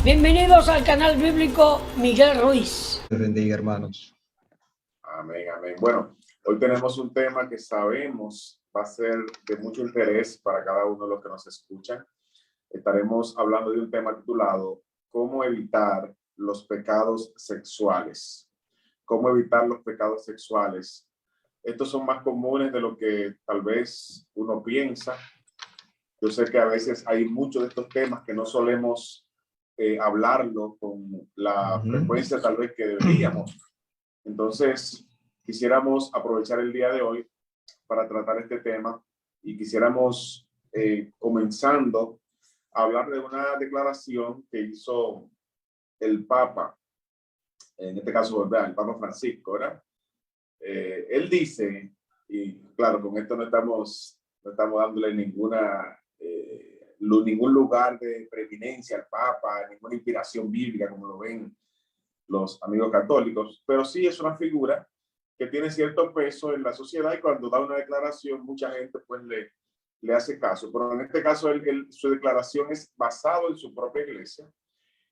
Bienvenidos al canal bíblico Miguel Ruiz. Dios bendiga, hermanos. Amén, amén. Bueno, hoy tenemos un tema que sabemos va a ser de mucho interés para cada uno de los que nos escuchan. Estaremos hablando de un tema titulado ¿Cómo evitar los pecados sexuales? ¿Cómo evitar los pecados sexuales? Estos son más comunes de lo que tal vez uno piensa. Yo sé que a veces hay muchos de estos temas que no solemos hablarlo con la frecuencia tal vez que deberíamos. Entonces, quisiéramos aprovechar el día de hoy para tratar este tema y quisiéramos, comenzando a hablar de una declaración que hizo el Papa, en este caso, ¿verdad? El Papa Francisco, ¿verdad? Él dice, y claro, con esto no estamos dándole ningún lugar de preeminencia al Papa, ninguna inspiración bíblica como lo ven los amigos católicos, pero sí es una figura que tiene cierto peso en la sociedad y cuando da una declaración mucha gente pues le hace caso. Pero en este caso su declaración es basado en su propia iglesia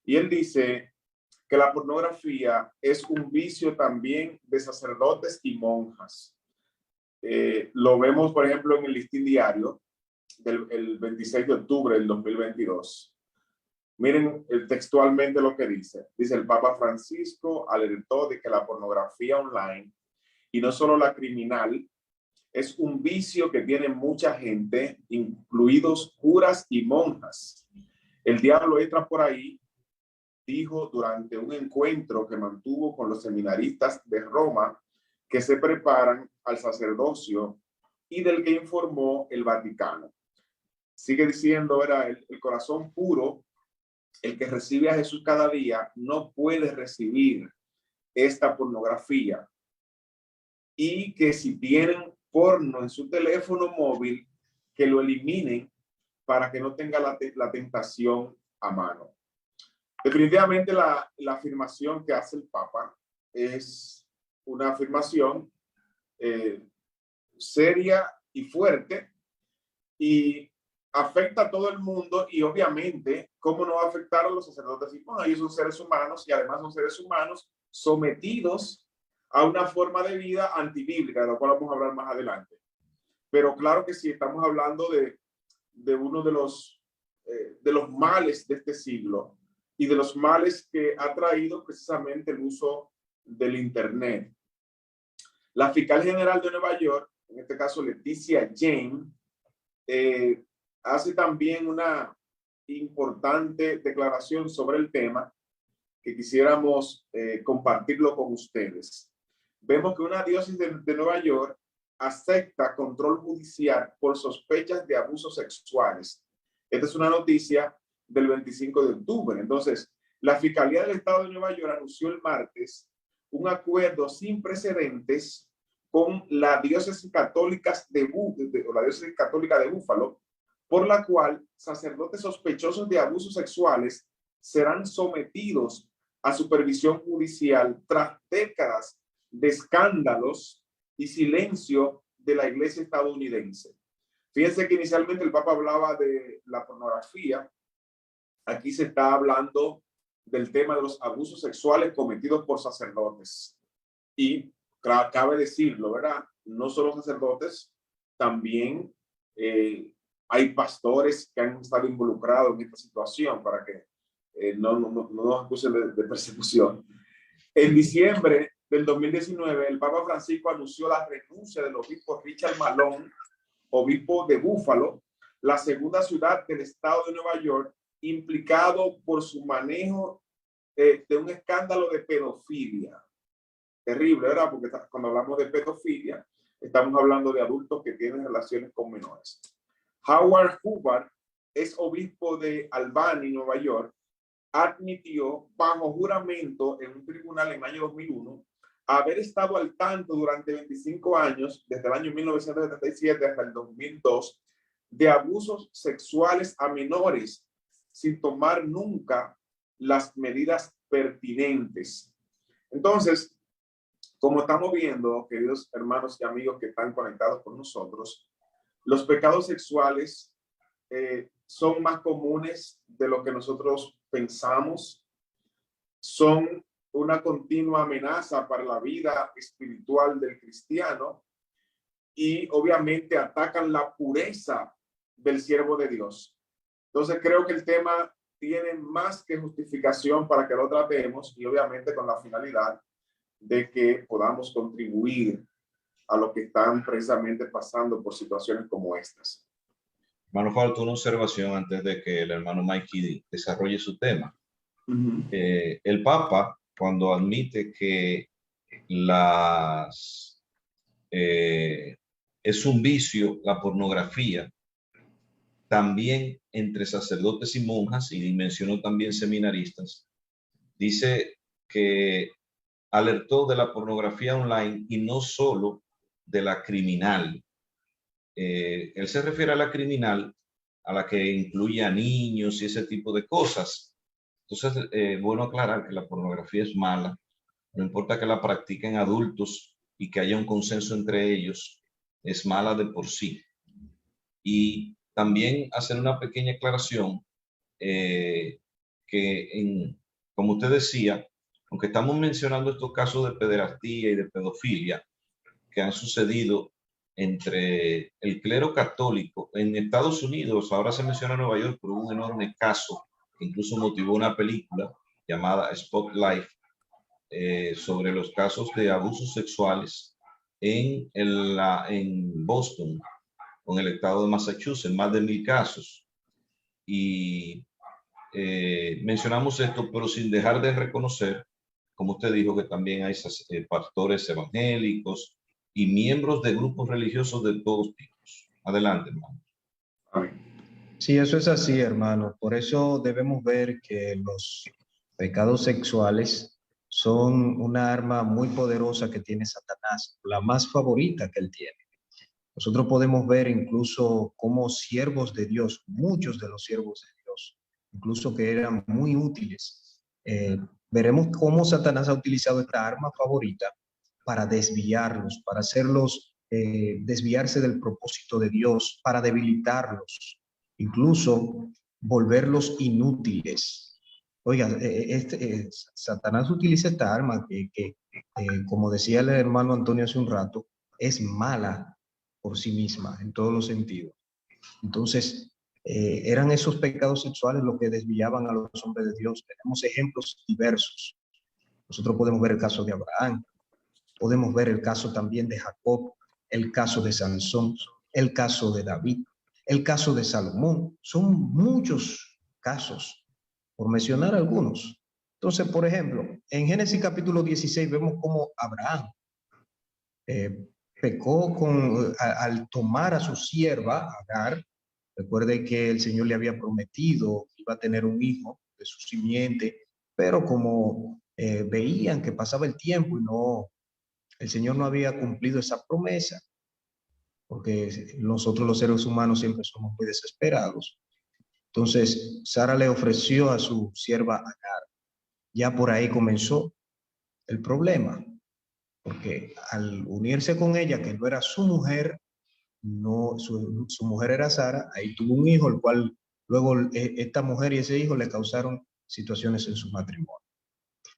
y él dice que la pornografía es un vicio también de sacerdotes y monjas. Lo vemos, por ejemplo, en el listín diario del 26 de octubre del 2022. Miren textualmente lo que dice. Dice: el Papa Francisco alertó de que la pornografía online, y no solo la criminal, es un vicio que tiene mucha gente, incluidos curas y monjas. El diablo entra por ahí, dijo durante un encuentro que mantuvo con los seminaristas de Roma que se preparan al sacerdocio y del que informó el Vaticano. Sigue diciendo, era el corazón puro, el que recibe a Jesús cada día, no puede recibir esta pornografía. Y que si tienen porno en su teléfono móvil, que lo eliminen para que no tenga la tentación a mano. Definitivamente la afirmación que hace el Papa es una afirmación seria y fuerte y afecta a todo el mundo y obviamente, ¿cómo no va a afectar a los sacerdotes? Bueno, ellos son seres humanos y además son seres humanos sometidos a una forma de vida antibíblica, de la cual vamos a hablar más adelante. Pero claro que sí, estamos hablando de uno de los males de este siglo y de los males que ha traído precisamente el uso del Internet. La fiscal general de Nueva York, en este caso Leticia James, hace también una importante declaración sobre el tema que quisiéramos compartirlo con ustedes. Vemos que una diócesis de Nueva York acepta control judicial por sospechas de abusos sexuales. Esta es una noticia del 25 de octubre. Entonces, la Fiscalía del Estado de Nueva York anunció el martes un acuerdo sin precedentes con la diócesis católica de Búfalo, por la cual sacerdotes sospechosos de abusos sexuales serán sometidos a supervisión judicial tras décadas de escándalos y silencio de la iglesia estadounidense. Fíjense que inicialmente el Papa hablaba de la pornografía. Aquí se está hablando del tema de los abusos sexuales cometidos por sacerdotes. Y cabe decirlo, ¿verdad? No solo sacerdotes, también hay pastores que han estado involucrados en esta situación para que no nos acusen de persecución. En diciembre del 2019, el Papa Francisco anunció la renuncia del obispo Richard Malone, obispo de Búfalo, la segunda ciudad del estado de Nueva York, implicado por su manejo de un escándalo de pedofilia. Terrible, ¿verdad? Porque cuando hablamos de pedofilia, estamos hablando de adultos que tienen relaciones con menores. Howard Hubbard es obispo de Albany, Nueva York, admitió bajo juramento en un tribunal en el año 2001 haber estado al tanto durante 25 años, desde el año 1977 hasta el 2002, de abusos sexuales a menores, sin tomar nunca las medidas pertinentes. Entonces, como estamos viendo, queridos hermanos y amigos que están conectados con nosotros, los pecados sexuales son más comunes de lo que nosotros pensamos, son una continua amenaza para la vida espiritual del cristiano y obviamente atacan la pureza del siervo de Dios. Entonces creo que el tema tiene más que justificación para que lo tratemos y obviamente con la finalidad de que podamos contribuir a lo que están precisamente pasando por situaciones como estas. Hermano, falta una observación antes de que el hermano Mikey desarrolle su tema. El Papa, cuando admite que es un vicio la pornografía, también entre sacerdotes y monjas, y mencionó también seminaristas, dice que alertó de la pornografía online y no solo de la criminal. Él se refiere a la criminal, a la que incluye a niños y ese tipo de cosas. Entonces, bueno aclarar que la pornografía es mala, no importa que la practiquen adultos y que haya un consenso entre ellos, es mala de por sí. Y también hacer una pequeña aclaración, como usted decía, aunque estamos mencionando estos casos de pederastía y de pedofilia que han sucedido entre el clero católico en Estados Unidos, ahora se menciona Nueva York, pero hubo un enorme caso que incluso motivó una película llamada Spotlight sobre los casos de abusos sexuales en Boston, con el estado de Massachusetts, más de 1000 casos. Y mencionamos esto, pero sin dejar de reconocer, como usted dijo, que también hay pastores evangélicos y miembros de grupos religiosos de todos tipos. Adelante, hermano. Sí, eso es así, hermano. Por eso debemos ver que los pecados sexuales son una arma muy poderosa que tiene Satanás, la más favorita que él tiene. Nosotros podemos ver incluso cómo siervos de Dios, muchos de los siervos de Dios, incluso que eran muy útiles, veremos cómo Satanás ha utilizado esta arma favorita para desviarlos, para hacerlos desviarse del propósito de Dios, para debilitarlos, incluso volverlos inútiles. Oiga, Satanás utiliza esta arma que como decía el hermano Antonio hace un rato, es mala por sí misma en todos los sentidos. Entonces, eran esos pecados sexuales los que desviaban a los hombres de Dios. Tenemos ejemplos diversos. Nosotros podemos ver el caso de Abraham, podemos ver el caso también de Jacob, el caso de Sansón, el caso de David, el caso de Salomón. Son muchos casos, por mencionar algunos. Entonces, por ejemplo, en Génesis capítulo 16 vemos cómo Abraham pecó al tomar a su sierva, Agar. Recuerde que el Señor le había prometido que iba a tener un hijo de su simiente, pero como veían que pasaba el tiempo y el Señor no había cumplido esa promesa, porque nosotros los seres humanos siempre somos muy desesperados. Entonces, Sara le ofreció a su sierva Agar. Ya por ahí comenzó el problema, porque al unirse con ella, que no era su mujer, su mujer era Sara, ahí tuvo un hijo, el cual luego esta mujer y ese hijo le causaron situaciones en su matrimonio.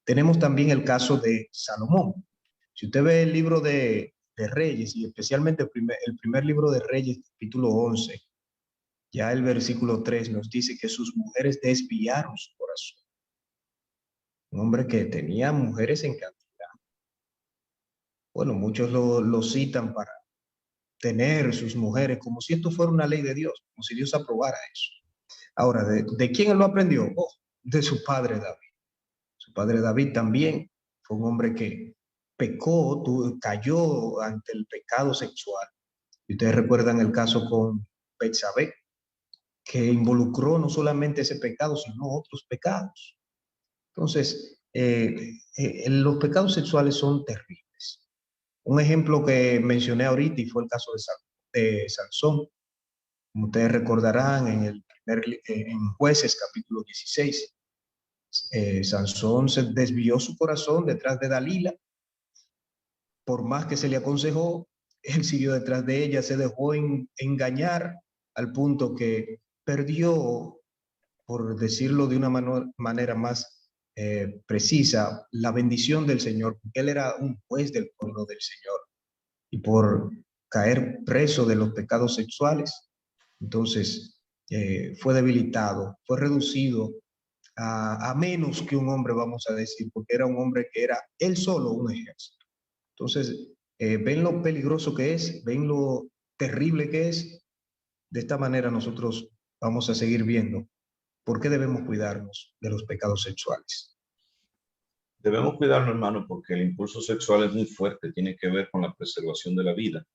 Tenemos también el caso de Salomón. Si usted ve el libro de Reyes, y especialmente el primer libro de Reyes, capítulo 11, ya el versículo 3 nos dice que sus mujeres desviaron su corazón. Un hombre que tenía mujeres en cantidad. Bueno, muchos lo citan para tener sus mujeres como si esto fuera una ley de Dios, como si Dios aprobara eso. Ahora, ¿de quién él lo aprendió? Oh, de su padre David. Su padre David también fue un hombre que pecó, cayó ante el pecado sexual. Y ustedes recuerdan el caso con Betsabé, que involucró no solamente ese pecado, sino otros pecados. Entonces, los pecados sexuales son terribles. Un ejemplo que mencioné ahorita y fue el caso de Sansón. Como ustedes recordarán, en Jueces capítulo 16, Sansón se desvió su corazón detrás de Dalila. Por más que se le aconsejó, él siguió detrás de ella, se dejó engañar al punto que perdió por decirlo de una manera más precisa, la bendición del Señor, porque él era un juez del pueblo del Señor, y por caer preso de los pecados sexuales, entonces fue debilitado, fue reducido a menos que un hombre, vamos a decir, porque era un hombre que era él solo un ejército. Entonces, ven lo peligroso que es, ven lo terrible que es. De esta manera nosotros vamos a seguir viendo por qué debemos cuidarnos de los pecados sexuales. Debemos cuidarnos, hermano, porque el impulso sexual es muy fuerte, tiene que ver con la preservación de la vida.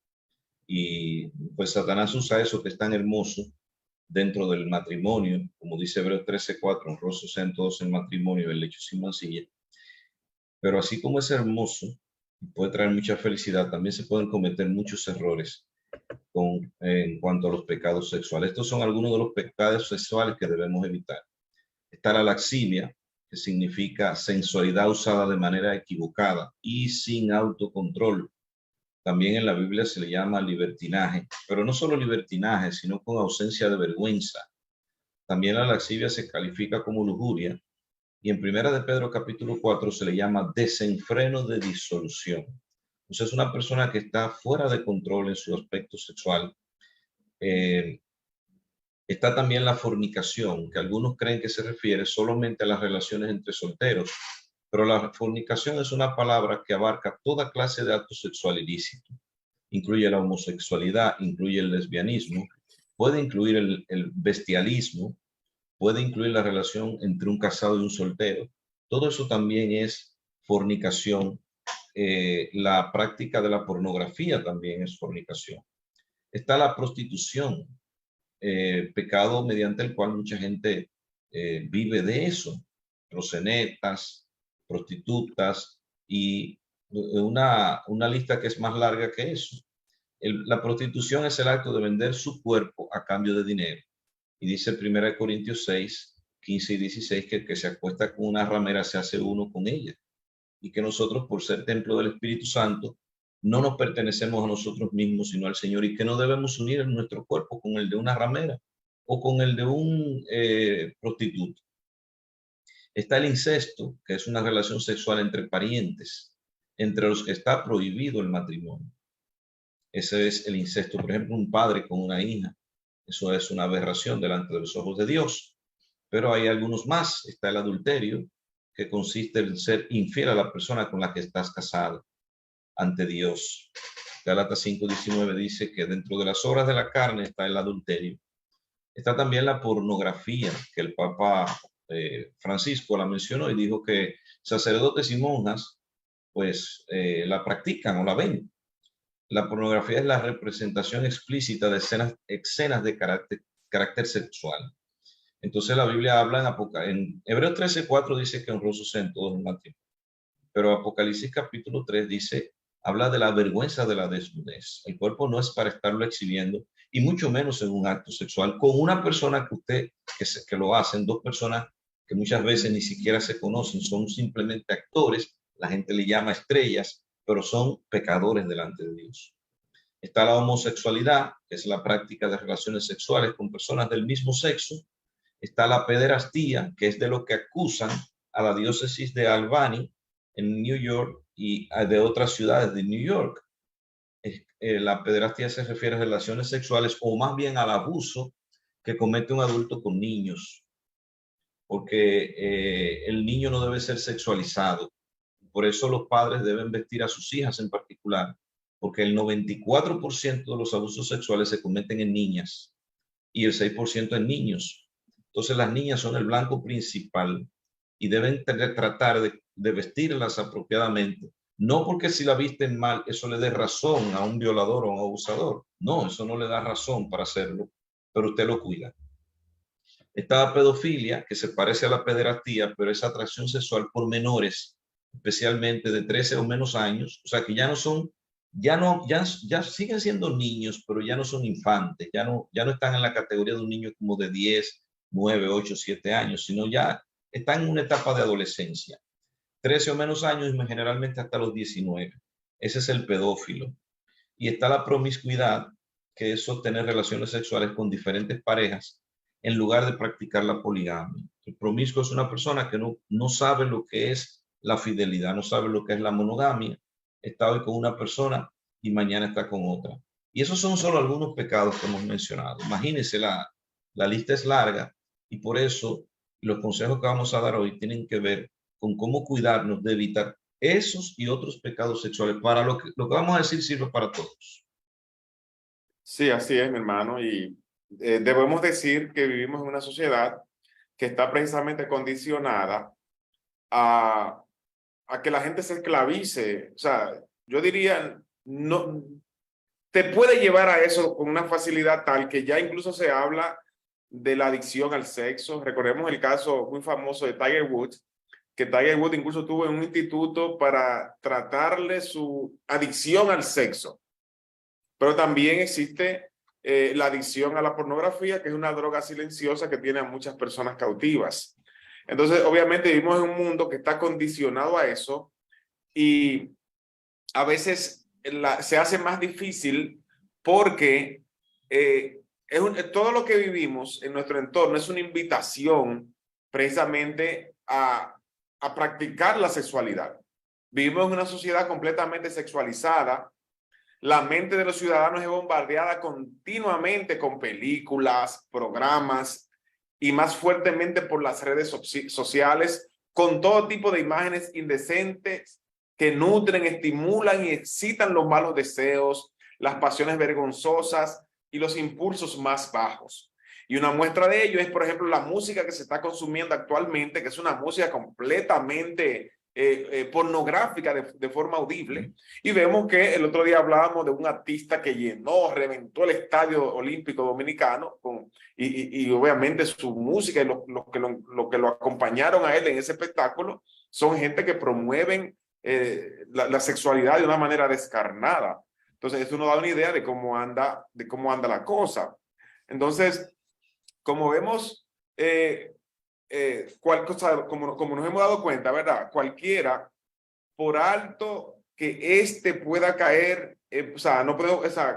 Y pues Satanás usa eso que es tan hermoso dentro del matrimonio, como dice Hebreos 13:4, honrosos sean todos en matrimonio, el lecho sin mancilla. Pero así como es hermoso, puede traer mucha felicidad, también se pueden cometer muchos errores en cuanto a los pecados sexuales. Estos son algunos de los pecados sexuales que debemos evitar. Está la laxivia, que significa sensualidad usada de manera equivocada y sin autocontrol. También en la Biblia se le llama libertinaje, pero no solo libertinaje, sino con ausencia de vergüenza. También la laxivia se califica como lujuria, y en Primera de Pedro capítulo 4 se le llama desenfreno de disolución. Entonces es una persona que está fuera de control en su aspecto sexual. Está también la fornicación, que algunos creen que se refiere solamente a las relaciones entre solteros, pero la fornicación es una palabra que abarca toda clase de acto sexual ilícito. Incluye la homosexualidad, incluye el lesbianismo, puede incluir el bestialismo, puede incluir la relación entre un casado y un soltero. Todo eso también es fornicación. La práctica de la pornografía también es fornicación. Está la prostitución, pecado mediante el cual mucha gente vive de eso. Proxenetas, prostitutas y una lista que es más larga que eso. La prostitución es el acto de vender su cuerpo a cambio de dinero. Y dice 1 Corintios 6:15 y 16 que el que se acuesta con una ramera se hace uno con ella. Y que nosotros, por ser templo del Espíritu Santo, no nos pertenecemos a nosotros mismos, sino al Señor, y que no debemos unir nuestro cuerpo con el de una ramera o con el de un prostituto. Está el incesto, que es una relación sexual entre parientes, entre los que está prohibido el matrimonio. Ese es el incesto, por ejemplo, un padre con una hija. Eso es una aberración delante de los ojos de Dios. Pero hay algunos más. Está el adulterio, que consiste en ser infiel a la persona con la que estás casado ante Dios. Gálatas 5:19 dice que dentro de las obras de la carne está el adulterio. Está también la pornografía, que el Papa Francisco la mencionó y dijo que sacerdotes y monjas pues la practican o la ven. La pornografía es la representación explícita de escenas de carácter sexual. Entonces la Biblia habla en Hebreos 13:4 dice que honrosos sean todos en matrimonio. Pero Apocalipsis capítulo 3 dice, habla de la vergüenza de la desnudez. El cuerpo no es para estarlo exhibiendo, y mucho menos en un acto sexual con una persona que lo hacen, dos personas que muchas veces ni siquiera se conocen, son simplemente actores, la gente le llama estrellas, pero son pecadores delante de Dios. Está la homosexualidad, que es la práctica de relaciones sexuales con personas del mismo sexo. Está la pederastía, que es de lo que acusan a la diócesis de Albany en New York y de otras ciudades de New York. La pederastía se refiere a relaciones sexuales o más bien al abuso que comete un adulto con niños, porque el niño no debe ser sexualizado. Por eso los padres deben vestir a sus hijas en particular, porque el 94% de los abusos sexuales se cometen en niñas y el 6% en niños. Entonces las niñas son el blanco principal y deben tratar de vestirlas apropiadamente. No porque si la visten mal, eso le dé razón a un violador o a un abusador. No, eso no le da razón para hacerlo, pero usted lo cuida. Está la pedofilia, que se parece a la pederastía, pero es atracción sexual por menores, especialmente de 13 o menos años. O sea que ya siguen siendo niños, pero ya no son infantes, ya no están en la categoría de un niño como de 10, 9, 8, 7 años, sino ya están en una etapa de adolescencia. 13 o menos años, generalmente hasta los 19. Ese es el pedófilo. Y está la promiscuidad, que es sostener relaciones sexuales con diferentes parejas en lugar de practicar la poligamia. El promiscuo es una persona que no sabe lo que es la fidelidad, no sabe lo que es la monogamia. Está hoy con una persona y mañana está con otra. Y esos son solo algunos pecados que hemos mencionado. Imagínense, la lista es larga y por eso los consejos que vamos a dar hoy tienen que ver con cómo cuidarnos de evitar esos y otros pecados sexuales. Para lo que vamos a decir sirve para todos. Sí, así es, mi hermano. Y debemos decir que vivimos en una sociedad que está precisamente condicionada a que la gente se esclavice. O sea, yo diría, no, te puede llevar a eso con una facilidad tal que ya incluso se habla de la adicción al sexo. Recordemos el caso muy famoso de Tiger Woods, que Tiger Woods incluso tuvo un instituto para tratarle su adicción al sexo. Pero también existe la adicción a la pornografía, que es una droga silenciosa que tiene a muchas personas cautivas. Entonces, obviamente vivimos en un mundo que está condicionado a eso y a veces se hace más difícil porque todo lo que vivimos en nuestro entorno es una invitación precisamente a practicar la sexualidad. Vivimos en una sociedad completamente sexualizada. La mente de los ciudadanos es bombardeada continuamente con películas, programas y más fuertemente por las redes sociales, con todo tipo de imágenes indecentes que nutren, estimulan y excitan los malos deseos, las pasiones vergonzosas y los impulsos más bajos. Y una muestra de ello es, por ejemplo, la música que se está consumiendo actualmente, que es una música completamente pornográfica de forma audible. Y vemos que el otro día hablábamos de un artista que reventó el Estadio Olímpico Dominicano y obviamente su música y lo que lo acompañaron a él en ese espectáculo son gente que promueven la sexualidad de una manera descarnada. Entonces eso nos da una idea de cómo anda la cosa. Entonces, como vemos, como nos hemos dado cuenta, ¿verdad? Cualquiera, por alto que pueda caer,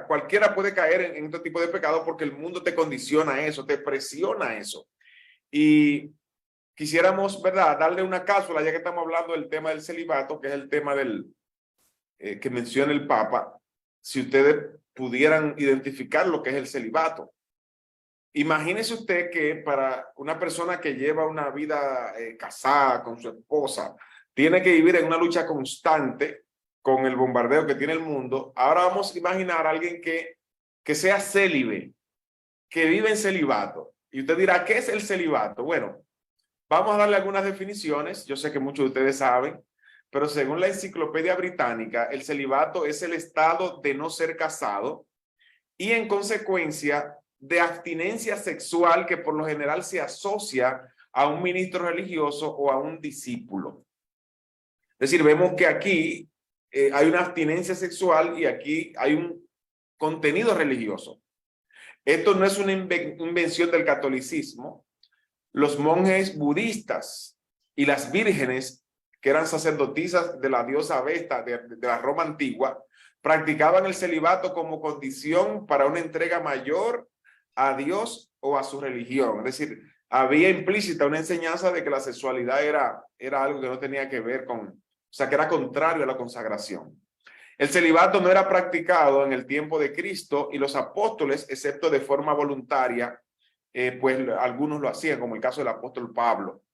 cualquiera puede caer en este tipo de pecado porque el mundo te condiciona a eso, te presiona a eso. Y quisiéramos, ¿verdad?, darle una cápsula, ya que estamos hablando del tema del celibato, que es el tema que menciona el Papa, si ustedes pudieran identificar lo que es el celibato. Imagínese usted que para una persona que lleva una vida casada con su esposa, tiene que vivir en una lucha constante con el bombardeo que tiene el mundo. Ahora vamos a imaginar a alguien que sea célibe, que vive en celibato. Y usted dirá, ¿qué es el celibato? Bueno, vamos a darle algunas definiciones. Yo sé que muchos de ustedes saben, pero según la Enciclopedia Británica, el celibato es el estado de no ser casado y en consecuencia de abstinencia sexual que por lo general se asocia a un ministro religioso o a un discípulo. Es decir, vemos que aquí hay una abstinencia sexual y aquí hay un contenido religioso. Esto no es una invención del catolicismo. Los monjes budistas y las vírgenes, que eran sacerdotisas de la diosa Vesta de la Roma antigua, practicaban el celibato como condición para una entrega mayor a Dios o a su religión. Es decir, había implícita una enseñanza de que la sexualidad era algo que no tenía que ver con, o sea, que era contrario a la consagración. El celibato no era practicado en el tiempo de Cristo y los apóstoles, excepto de forma voluntaria, pues algunos lo hacían, como el caso del apóstol Pablo.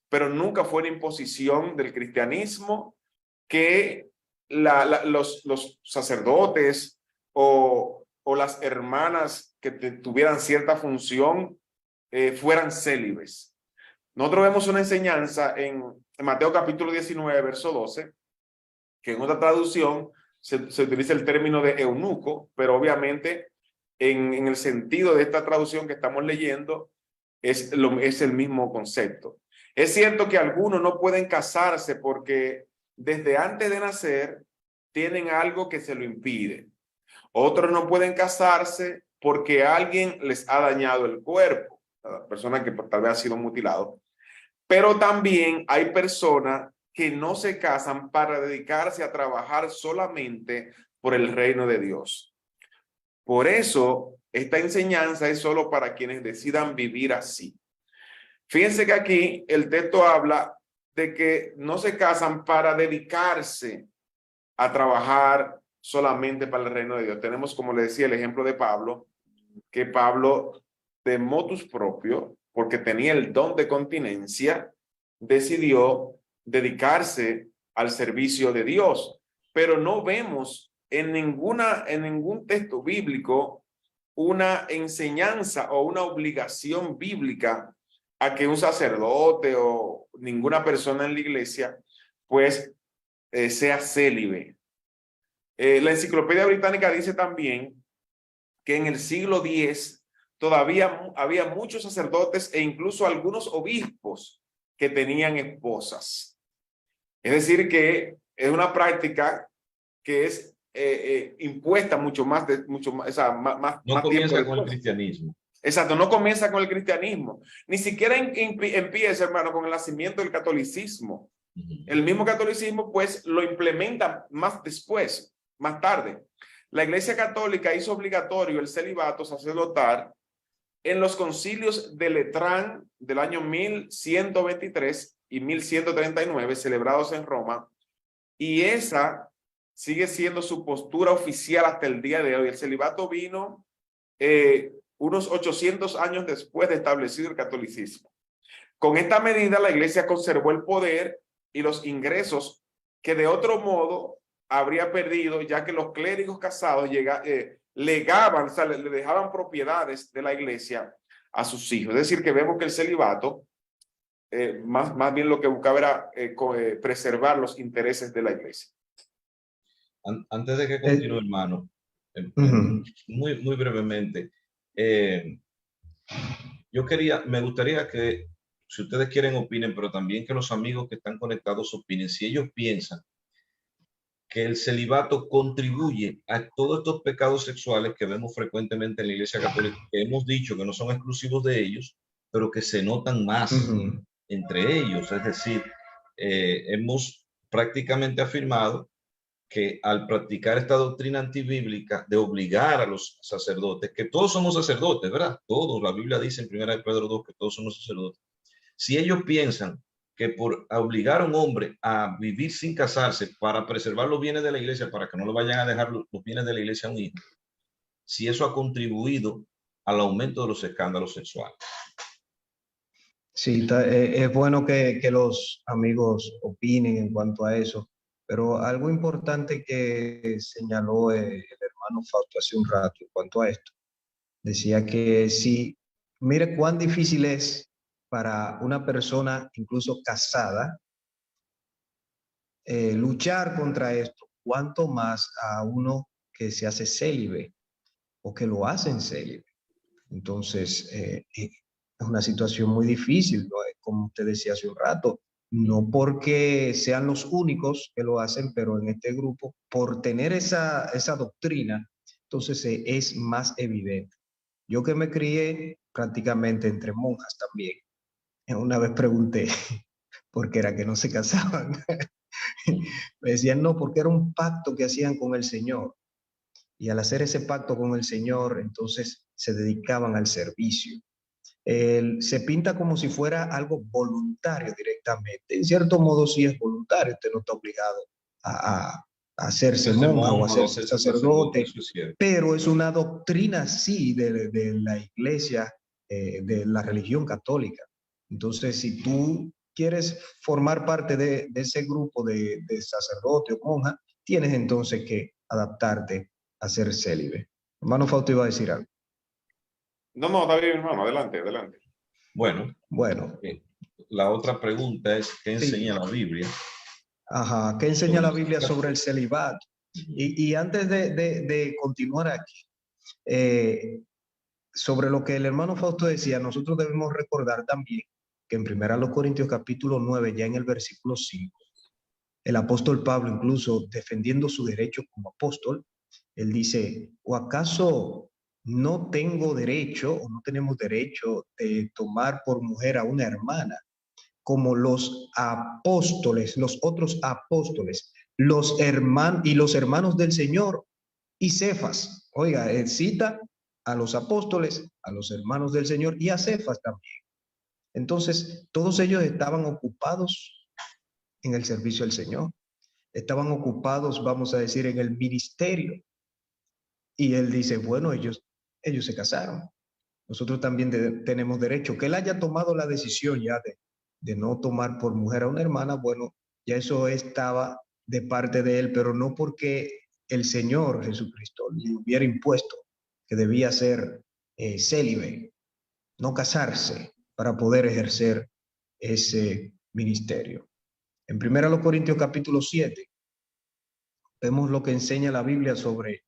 Pero nunca fue una imposición del cristianismo que los sacerdotes o las hermanas que tuvieran cierta función fueran célibes. Nosotros vemos una enseñanza en Mateo capítulo 19, verso 12, que en otra traducción se utiliza el término de eunuco, pero obviamente en el sentido de esta traducción que estamos leyendo es el mismo concepto. Es cierto que algunos no pueden casarse porque desde antes de nacer tienen algo que se lo impide. Otros no pueden casarse porque alguien les ha dañado el cuerpo, la persona que tal vez ha sido mutilado. Pero también hay personas que no se casan para dedicarse a trabajar solamente por el reino de Dios. Por eso esta enseñanza es solo para quienes decidan vivir así. Fíjense que aquí el texto habla de que no se casan para dedicarse a trabajar solamente para el reino de Dios. Tenemos, como le decía, el ejemplo de Pablo, que Pablo, de motus propio, porque tenía el don de continencia, decidió dedicarse al servicio de Dios. Pero no vemos en ningún texto bíblico una enseñanza o una obligación bíblica a que un sacerdote o ninguna persona en la iglesia pues sea célibe. La Enciclopedia Británica dice también que en el siglo X todavía había muchos sacerdotes e incluso algunos obispos que tenían esposas. Es decir, que es una práctica que es impuesta mucho más, o sea, más No más comienza tiempo con el después. cristianismo. Exacto, no comienza con el cristianismo. Ni siquiera empieza, hermano, con el nacimiento del catolicismo. El mismo catolicismo, pues, lo implementa más después, más tarde. La Iglesia Católica hizo obligatorio el celibato sacerdotal en los concilios de Letrán del año 1123 y 1139, celebrados en Roma, y esa sigue siendo su postura oficial hasta el día de hoy. El celibato vino unos 800 años después de establecido el catolicismo. Con esta medida, la Iglesia conservó el poder y los ingresos que de otro modo habría perdido, ya que los clérigos casados legaban, o sea, le dejaban propiedades de la Iglesia a sus hijos. Es decir, que vemos que el celibato más bien lo que buscaba era preservar los intereses de la Iglesia. Antes de que continúe, hermano, muy brevemente, me gustaría que, si ustedes quieren, opinen, pero también que los amigos que están conectados opinen. Si ellos piensan que el celibato contribuye a todos estos pecados sexuales que vemos frecuentemente en la Iglesia Católica, que hemos dicho que no son exclusivos de ellos, pero que se notan más entre ellos. Es decir, hemos prácticamente afirmado que al practicar esta doctrina antibíblica de obligar a los sacerdotes, que todos somos sacerdotes, ¿verdad? Todos, la Biblia dice en 1 Pedro 2 que todos somos sacerdotes. Si ellos piensan que por obligar a un hombre a vivir sin casarse para preservar los bienes de la iglesia, para que no le vayan a dejar los bienes de la iglesia a un hijo, si eso ha contribuido al aumento de los escándalos sexuales. Sí, es bueno que los amigos opinen en cuanto a eso, pero algo importante que señaló el hermano Fausto hace un rato en cuanto a esto, decía que si, mire cuán difícil es para una persona incluso casada luchar contra esto, cuanto más a uno que se hace célibe o que lo hacen célibe. Entonces, es una situación muy difícil, ¿no? Como usted decía hace un rato, no porque sean los únicos que lo hacen, pero en este grupo, por tener esa doctrina, entonces es más evidente. Yo que me crié prácticamente entre monjas también, una vez pregunté por qué era que no se casaban. Me decían, no, porque era un pacto que hacían con el Señor. Y al hacer ese pacto con el Señor, entonces se dedicaban al servicio. Se pinta como si fuera algo voluntario directamente. En cierto modo sí es voluntario, usted no está obligado a hacerse monja o a hacerse sacerdote, pero es una doctrina sí de la iglesia, de la religión católica. Entonces, si tú quieres formar parte de ese grupo de sacerdote o monja, tienes entonces que adaptarte a ser célibe. Hermano Fausto iba a decir algo. No, está bien, hermano, adelante. Bueno, la otra pregunta es, ¿qué enseña la Biblia? Ajá, ¿qué enseña la Biblia sobre el celibato? Y antes de continuar aquí, sobre lo que el hermano Fausto decía, nosotros debemos recordar también que en 1 Corintios capítulo 9, ya en el versículo 5, el apóstol Pablo, incluso defendiendo su derecho como apóstol, él dice, ¿o acaso no tengo derecho o no tenemos derecho de tomar por mujer a una hermana, como los apóstoles, los otros apóstoles, los hermanos del Señor y Cefas? Oiga, cita a los apóstoles, a los hermanos del Señor y a Cefas también. Entonces, todos ellos estaban ocupados en el servicio del Señor. Estaban ocupados, vamos a decir, en el ministerio. Y él dice, bueno, ellos se casaron. Nosotros también tenemos derecho. Que él haya tomado la decisión ya de no tomar por mujer a una hermana, bueno, ya eso estaba de parte de él, pero no porque el Señor Jesucristo le hubiera impuesto que debía ser célibe, no casarse para poder ejercer ese ministerio. En 1 Corintios capítulo 7 vemos lo que enseña la Biblia sobre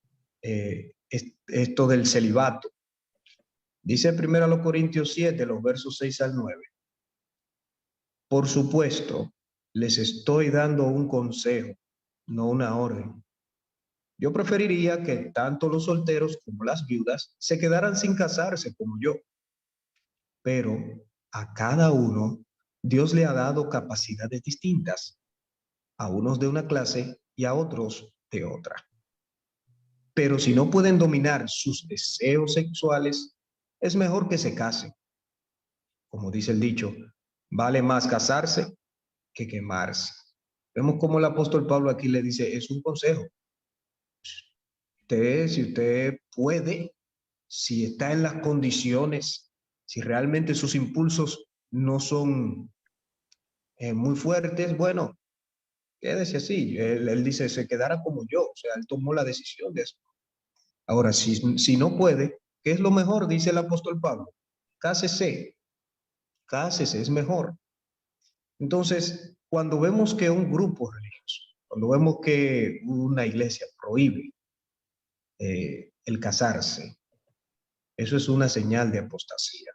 esto del celibato. Dice 1 Corintios 7, los versos 6 al 9. Por supuesto, les estoy dando un consejo, no una orden. Yo preferiría que tanto los solteros como las viudas se quedaran sin casarse como yo. Pero a cada uno Dios le ha dado capacidades distintas, a unos de una clase y a otros de otra. Pero si no pueden dominar sus deseos sexuales, es mejor que se casen. Como dice el dicho, vale más casarse que quemarse. Vemos cómo el apóstol Pablo aquí le dice, es un consejo. Si usted puede, si está en las condiciones, si realmente sus impulsos no son muy fuertes, bueno, quédese así. Él dice, se quedará como yo, o sea, él tomó la decisión de eso. Ahora, si no puede, ¿qué es lo mejor? Dice el apóstol Pablo, cásese, es mejor. Entonces, cuando vemos que un grupo religioso, cuando vemos que una iglesia prohíbe el casarse, eso es una señal de apostasía.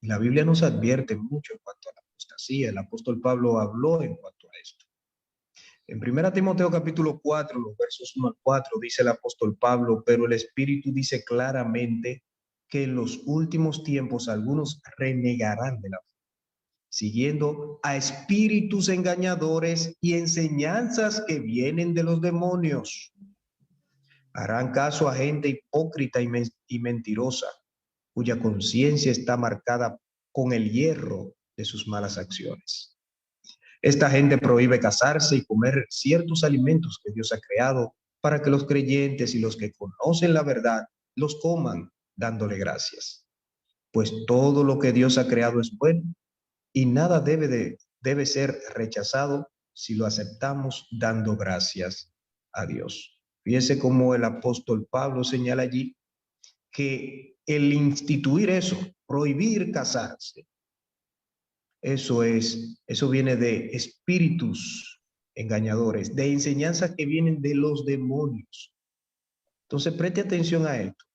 La Biblia nos advierte mucho en cuanto a la apostasía. El apóstol Pablo habló en cuanto a esto. En 1 Timoteo capítulo 4, los versos 1 al 4, dice el apóstol Pablo, pero el Espíritu dice claramente que en los últimos tiempos algunos renegarán de la fe, siguiendo a espíritus engañadores y enseñanzas que vienen de los demonios. Harán caso a gente hipócrita y mentirosa, cuya conciencia está marcada con el hierro de sus malas acciones. Esta gente prohíbe casarse y comer ciertos alimentos que Dios ha creado para que los creyentes y los que conocen la verdad los coman dándole gracias. Pues todo lo que Dios ha creado es bueno y nada debe ser rechazado si lo aceptamos dando gracias a Dios. Fíjese cómo el apóstol Pablo señala allí que el instituir eso, prohibir casarse, eso viene de espíritus engañadores, de enseñanzas que vienen de los demonios. Entonces, preste atención a esto,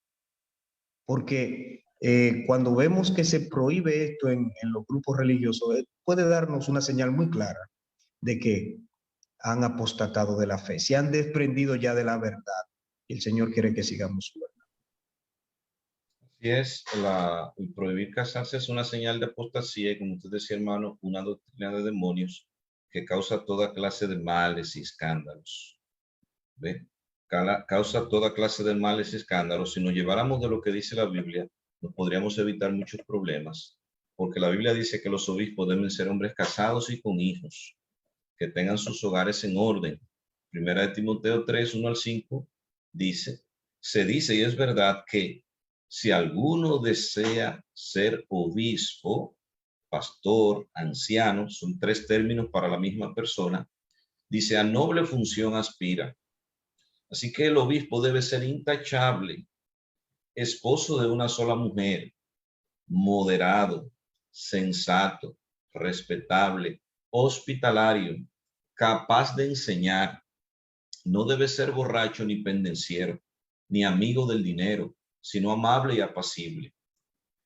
porque cuando vemos que se prohíbe esto en los grupos religiosos, puede darnos una señal muy clara de que han apostatado de la fe, se han desprendido ya de la verdad, y el Señor quiere que sigamos su verdad. Así es, el prohibir casarse es una señal de apostasía y, como usted decía, hermano, una doctrina de demonios que causa toda clase de males y escándalos. ¿Ve? Causa toda clase de males y escándalos. Si nos lleváramos de lo que dice la Biblia, nos podríamos evitar muchos problemas, porque la Biblia dice que los obispos deben ser hombres casados y con hijos, que tengan sus hogares en orden. 1 Timoteo 3, 1 al 5 se dice y es verdad que si alguno desea ser obispo, pastor, anciano, son tres términos para la misma persona, dice, a noble función aspira. Así que el obispo debe ser intachable, esposo de una sola mujer, moderado, sensato, respetable, hospitalario, capaz de enseñar. No debe ser borracho ni pendenciero, ni amigo del dinero, sino amable y apacible.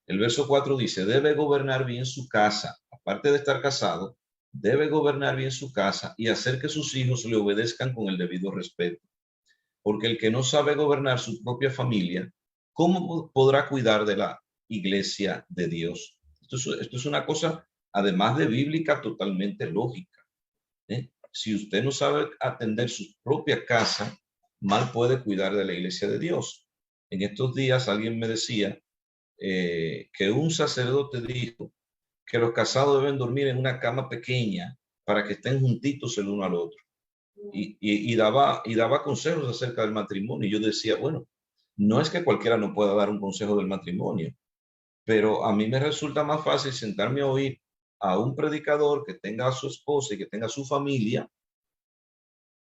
El verso 4 dice, debe gobernar bien su casa. Aparte de estar casado, debe gobernar bien su casa y hacer que sus hijos le obedezcan con el debido respeto. Porque el que no sabe gobernar su propia familia, ¿cómo podrá cuidar de la iglesia de Dios? Esto es una cosa, además de bíblica, totalmente lógica. Si usted no sabe atender su propia casa, mal puede cuidar de la iglesia de Dios. En estos días alguien me decía que un sacerdote dijo que los casados deben dormir en una cama pequeña para que estén juntitos el uno al otro. Y daba consejos acerca del matrimonio. Y yo decía, bueno, no es que cualquiera no pueda dar un consejo del matrimonio, pero a mí me resulta más fácil sentarme a oír a un predicador que tenga a su esposa y que tenga su familia,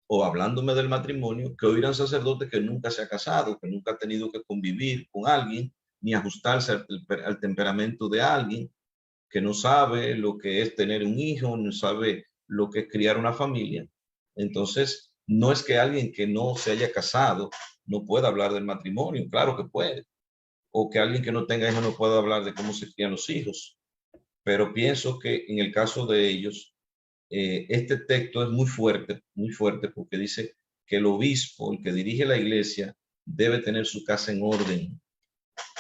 o hablándome del matrimonio, que oír a un sacerdote que nunca se ha casado, que nunca ha tenido que convivir con alguien, ni ajustarse al temperamento de alguien, que no sabe lo que es tener un hijo, no sabe lo que es criar una familia. Entonces, no es que alguien que no se haya casado no pueda hablar del matrimonio, claro que puede, o que alguien que no tenga hijos no pueda hablar de cómo se crían los hijos, pero pienso que en el caso de ellos, este texto es muy fuerte, porque dice que el obispo, el que dirige la iglesia, debe tener su casa en orden,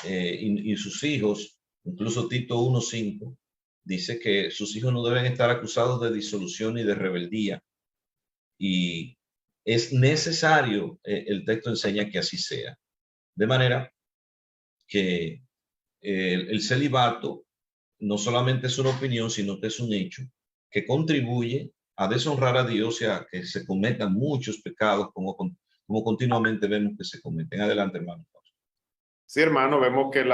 y sus hijos, incluso Tito 1:5, dice que sus hijos no deben estar acusados de disolución y de rebeldía, y es necesario, el texto enseña que así sea, de manera que el celibato no solamente es una opinión, sino que es un hecho que contribuye a deshonrar a Dios y a que se cometan muchos pecados como continuamente vemos que se cometen. Adelante, hermano. Sí, hermano, vemos que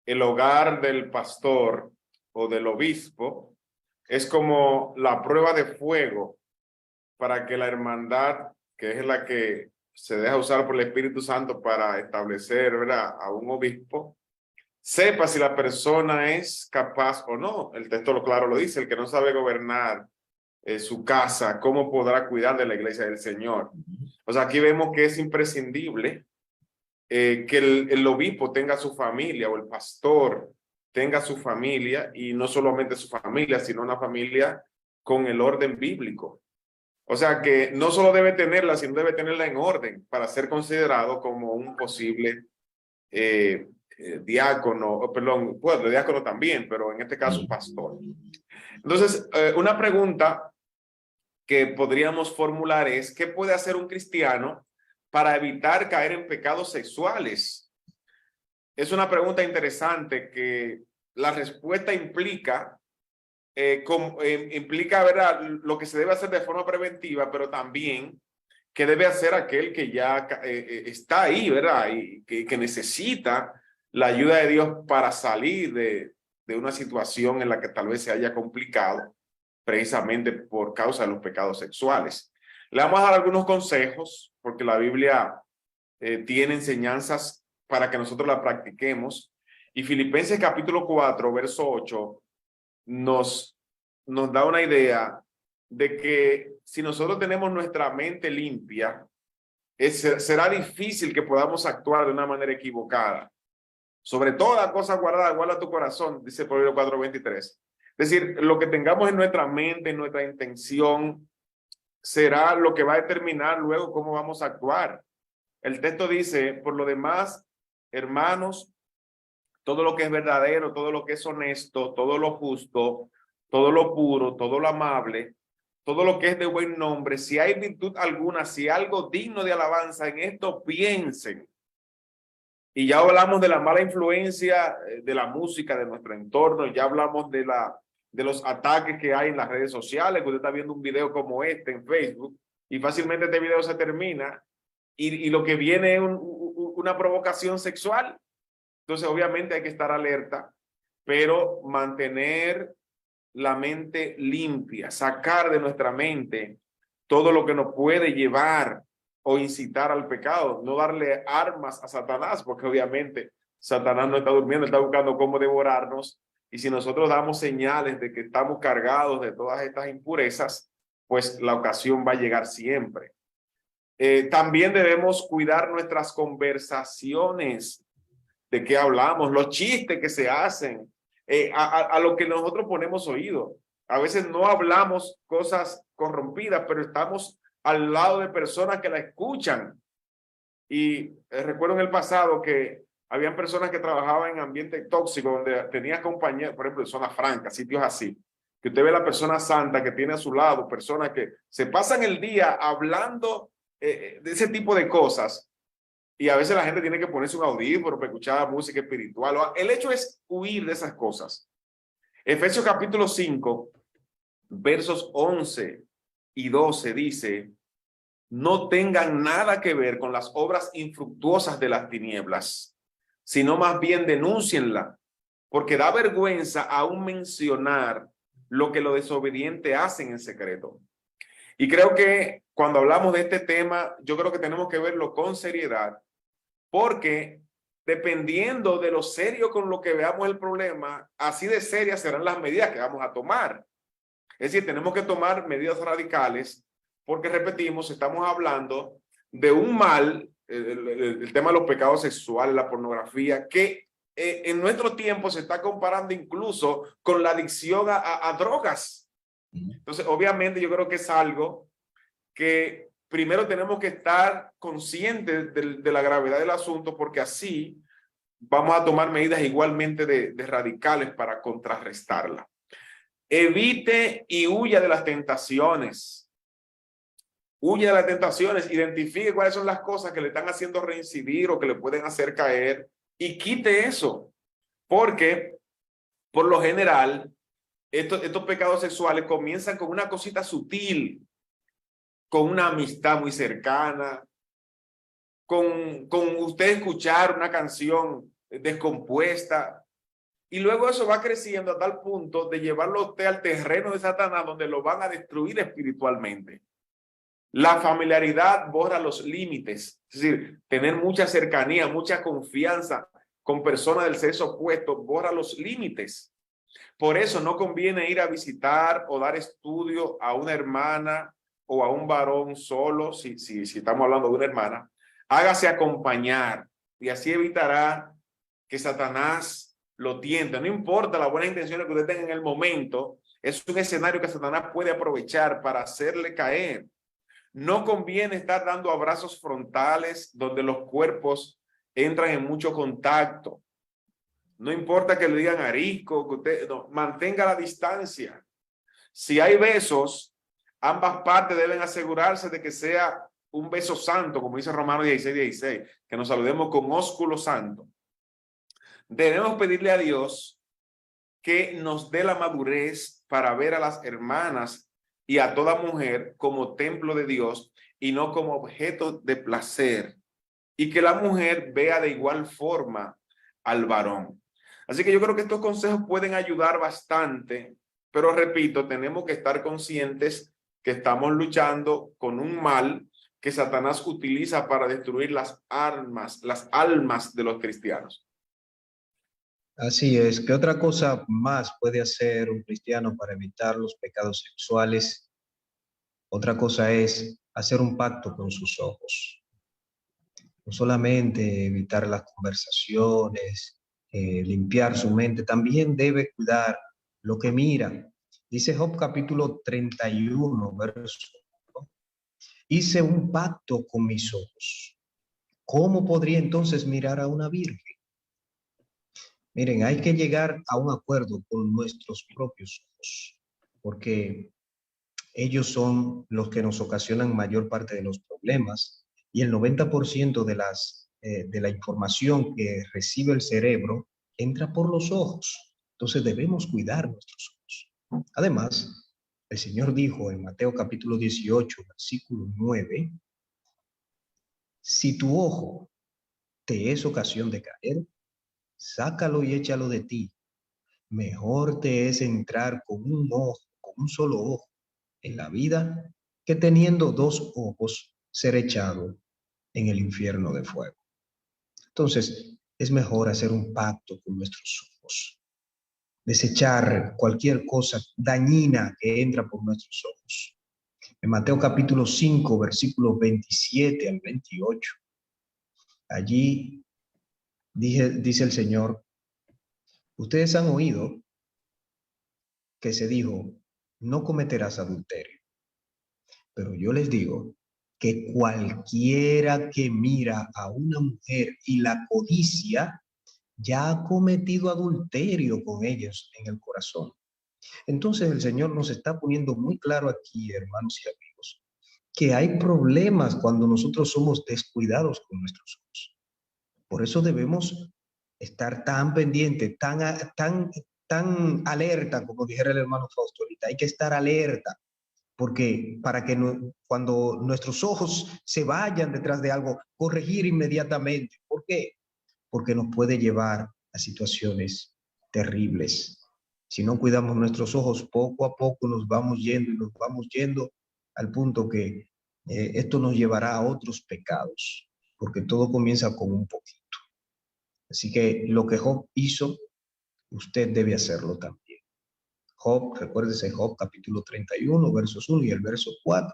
el hogar del pastor o del obispo es como la prueba de fuego para que la hermandad, que es la que se deja usar por el Espíritu Santo para establecer, ¿verdad?, a un obispo, sepa si la persona es capaz o no. El texto claro lo dice: el que no sabe gobernar su casa, ¿cómo podrá cuidar de la iglesia del Señor? O sea, aquí vemos que es imprescindible que el obispo tenga su familia, o el pastor tenga su familia, y no solamente su familia, sino una familia con el orden bíblico. O sea, que no solo debe tenerla, sino debe tenerla en orden para ser considerado como un posible diácono, perdón, bueno, diácono también, pero en este caso pastor. Entonces, una pregunta que podríamos formular es: ¿qué puede hacer un cristiano para evitar caer en pecados sexuales? Es una pregunta interesante que la respuesta implica, ¿verdad?, lo que se debe hacer de forma preventiva, pero también qué debe hacer aquel que ya está ahí, ¿verdad?, y que necesita la ayuda de Dios para salir de una situación en la que tal vez se haya complicado precisamente por causa de los pecados sexuales. Le vamos a dar algunos consejos, porque la Biblia tiene enseñanzas para que nosotros la practiquemos, y Filipenses capítulo 4, verso 8, nos da una idea de que si nosotros tenemos nuestra mente limpia, será difícil que podamos actuar de una manera equivocada. Sobre toda cosa guardada, guarda tu corazón, dice Proverbios 4:23. Es decir, lo que tengamos en nuestra mente, en nuestra intención, será lo que va a determinar luego cómo vamos a actuar. El texto dice: por lo demás, hermanos, todo lo que es verdadero, todo lo que es honesto, todo lo justo, todo lo puro, todo lo amable, todo lo que es de buen nombre, si hay virtud alguna, si algo digno de alabanza, en esto piensen. Y ya hablamos de la mala influencia de la música, de nuestro entorno, ya hablamos de los ataques que hay en las redes sociales. Usted está viendo un video como este en Facebook y fácilmente este video se termina y lo que viene es una provocación sexual. Entonces, obviamente hay que estar alerta, pero mantener la mente limpia, sacar de nuestra mente todo lo que nos puede llevar o incitar al pecado, no darle armas a Satanás, porque obviamente Satanás no está durmiendo, está buscando cómo devorarnos, y si nosotros damos señales de que estamos cargados de todas estas impurezas, pues la ocasión va a llegar siempre. También debemos cuidar nuestras conversaciones, de qué hablamos, los chistes que se hacen, a lo que nosotros ponemos oído. A veces no hablamos cosas corrompidas, pero estamos al lado de personas que la escuchan. Y recuerdo en el pasado que habían personas que trabajaban en ambiente tóxico, donde tenía compañías, por ejemplo, en zona franca, sitios así, que usted ve la persona santa que tiene a su lado, personas que se pasan el día hablando de ese tipo de cosas, y a veces la gente tiene que ponerse un audífono para escuchar música espiritual. El hecho es huir de esas cosas. Efesios capítulo 5, versos 11 y 12 dice: no tengan nada que ver con las obras infructuosas de las tinieblas, sino más bien denúncienla, porque da vergüenza aún mencionar lo que los desobedientes hacen en secreto. Y creo que cuando hablamos de este tema, yo creo que tenemos que verlo con seriedad, porque dependiendo de lo serio con lo que veamos el problema, así de serias serán las medidas que vamos a tomar. Es decir, tenemos que tomar medidas radicales, porque repetimos, estamos hablando de un mal, el tema de los pecados sexuales, la pornografía, que en nuestro tiempo se está comparando incluso con la adicción a drogas. Entonces, obviamente, yo creo que es algo que primero tenemos que estar conscientes de la gravedad del asunto, porque así vamos a tomar medidas igualmente de radicales para contrarrestarla. Evite y huya de las tentaciones. Huye de las tentaciones, identifique cuáles son las cosas que le están haciendo reincidir o que le pueden hacer caer y quite eso. Porque, por lo general, estos pecados sexuales comienzan con una cosita sutil, con una amistad muy cercana, con usted escuchar una canción descompuesta. Y luego eso va creciendo a tal punto de llevarlo a usted al terreno de Satanás, donde lo van a destruir espiritualmente. La familiaridad borra los límites, es decir, tener mucha cercanía, mucha confianza con personas del sexo opuesto borra los límites. Por eso no conviene ir a visitar o dar estudio a una hermana o a un varón solo, si estamos hablando de una hermana. Hágase acompañar y así evitará que Satanás lo tiente. No importa las buenas intenciones que usted tenga en el momento, es un escenario que Satanás puede aprovechar para hacerle caer. No conviene estar dando abrazos frontales donde los cuerpos entran en mucho contacto. No importa que le digan arisco, que usted no, mantenga la distancia. Si hay besos, ambas partes deben asegurarse de que sea un beso santo, como dice Romanos 16:16, que nos saludemos con ósculo santo. Debemos pedirle a Dios que nos dé la madurez para ver a las hermanas y a toda mujer como templo de Dios y no como objeto de placer, y que la mujer vea de igual forma al varón. Así que yo creo que estos consejos pueden ayudar bastante, pero repito, tenemos que estar conscientes que estamos luchando con un mal que Satanás utiliza para destruir las almas de los cristianos. Así es. ¿Qué otra cosa más puede hacer un cristiano para evitar los pecados sexuales? Otra cosa es hacer un pacto con sus ojos. No solamente evitar las conversaciones, limpiar su mente, también debe cuidar lo que mira. Dice Job capítulo 31, verso 1. Hice un pacto con mis ojos. ¿Cómo podría entonces mirar a una virgen? Miren, hay que llegar a un acuerdo con nuestros propios ojos, porque ellos son los que nos ocasionan mayor parte de los problemas y el 90% de la información que recibe el cerebro entra por los ojos. Entonces debemos cuidar nuestros ojos. Además, el Señor dijo en Mateo capítulo 18, versículo 9, si tu ojo te es ocasión de caer, sácalo y échalo de ti. Mejor te es entrar con un solo ojo en la vida que teniendo dos ojos ser echado en el infierno de fuego. Entonces, es mejor hacer un pacto con nuestros ojos, desechar cualquier cosa dañina que entra por nuestros ojos. En Mateo capítulo 5, versículos 27 al 28, allí dice el Señor, ustedes han oído que se dijo, no cometerás adulterio. Pero yo les digo que cualquiera que mira a una mujer y la codicia, ya ha cometido adulterio con ellos en el corazón. Entonces el Señor nos está poniendo muy claro aquí, hermanos y amigos, que hay problemas cuando nosotros somos descuidados con nuestros ojos. Por eso debemos estar tan pendientes, tan alerta, como dijera el hermano Fausto ahorita. Hay que estar alerta, porque para que cuando nuestros ojos se vayan detrás de algo, corregir inmediatamente. ¿Por qué? Porque nos puede llevar a situaciones terribles. Si no cuidamos nuestros ojos, poco a poco nos vamos yendo y nos vamos yendo al punto que esto nos llevará a otros pecados, porque todo comienza con un poquito. Así que lo que Job hizo, usted debe hacerlo también. Job, recuérdese Job capítulo 31, versos 1 y el verso 4.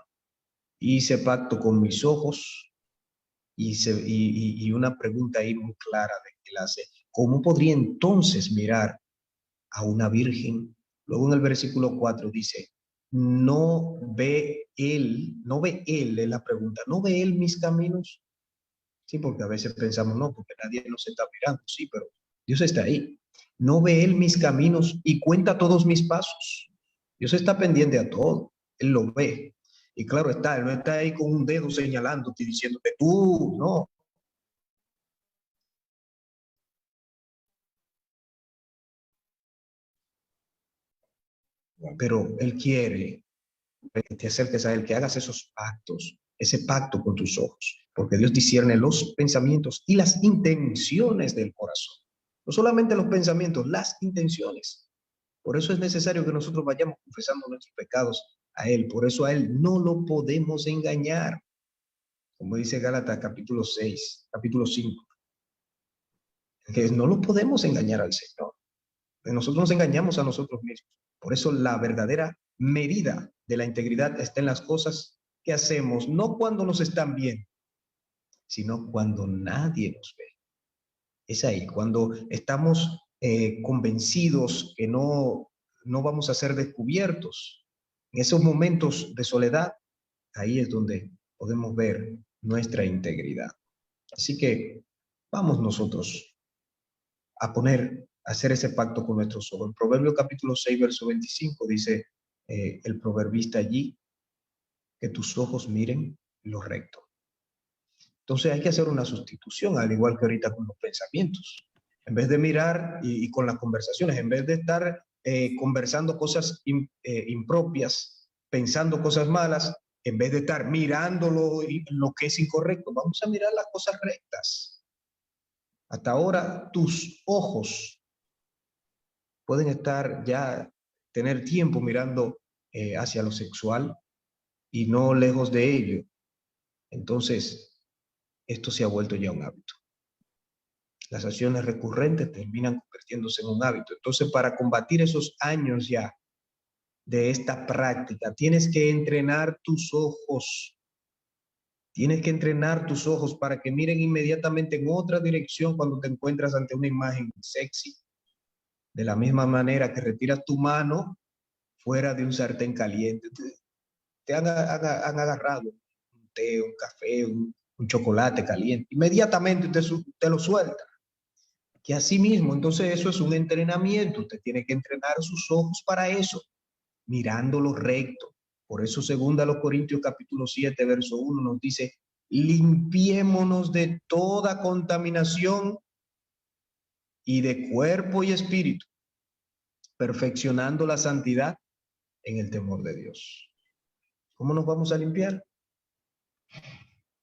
Hice pacto con mis ojos, y una pregunta ahí muy clara de que él hace: ¿cómo podría entonces mirar a una virgen? Luego en el versículo 4 dice: no ve él, es la pregunta, ¿no ve él mis caminos? Sí, porque a veces pensamos, no, porque nadie nos está mirando. Sí, pero Dios está ahí. No ve él mis caminos y cuenta todos mis pasos. Dios está pendiente a todo. Él lo ve. Y claro está, él no está ahí con un dedo señalándote y diciéndote, tú, no. Pero él quiere que te acerques a él, que hagas esos pactos, ese pacto con tus ojos, porque Dios discierne los pensamientos y las intenciones del corazón. No solamente los pensamientos, las intenciones. Por eso es necesario que nosotros vayamos confesando nuestros pecados a él. Por eso a él no lo podemos engañar. Como dice Gálatas capítulo 6, capítulo 5. Que no lo podemos engañar al Señor. Nosotros nos engañamos a nosotros mismos. Por eso la verdadera medida de la integridad está en las cosas que hacemos, no cuando nos están bien, sino cuando nadie nos ve. Es ahí, cuando estamos convencidos que no vamos a ser descubiertos. En esos momentos de soledad, ahí es donde podemos ver nuestra integridad. Así que vamos nosotros a hacer ese pacto con nuestros ojos. En Proverbio capítulo 6, verso 25 dice el proverbista allí, que tus ojos miren lo recto. Entonces hay que hacer una sustitución, al igual que ahorita con los pensamientos. En vez de mirar y con las conversaciones, en vez de estar conversando cosas impropias, pensando cosas malas, en vez de estar mirando lo que es incorrecto, vamos a mirar las cosas rectas. Hasta ahora tus ojos pueden estar ya, tener tiempo mirando hacia lo sexual y no lejos de ello. Entonces, esto se ha vuelto ya un hábito. Las acciones recurrentes terminan convirtiéndose en un hábito. Entonces, para combatir esos años ya de esta práctica, tienes que entrenar tus ojos. Tienes que entrenar tus ojos para que miren inmediatamente en otra dirección cuando te encuentras ante una imagen sexy. De la misma manera que retiras tu mano fuera de un sartén caliente. Te han agarrado un té, un café, un chocolate caliente. Inmediatamente te lo suelta. Que así mismo, entonces eso es un entrenamiento. Usted tiene que entrenar sus ojos para eso, mirándolo recto. Por eso 2 Corintios capítulo 7, verso 1 nos dice, limpiémonos de toda contaminación y de cuerpo y espíritu, perfeccionando la santidad en el temor de Dios. ¿Cómo nos vamos a limpiar?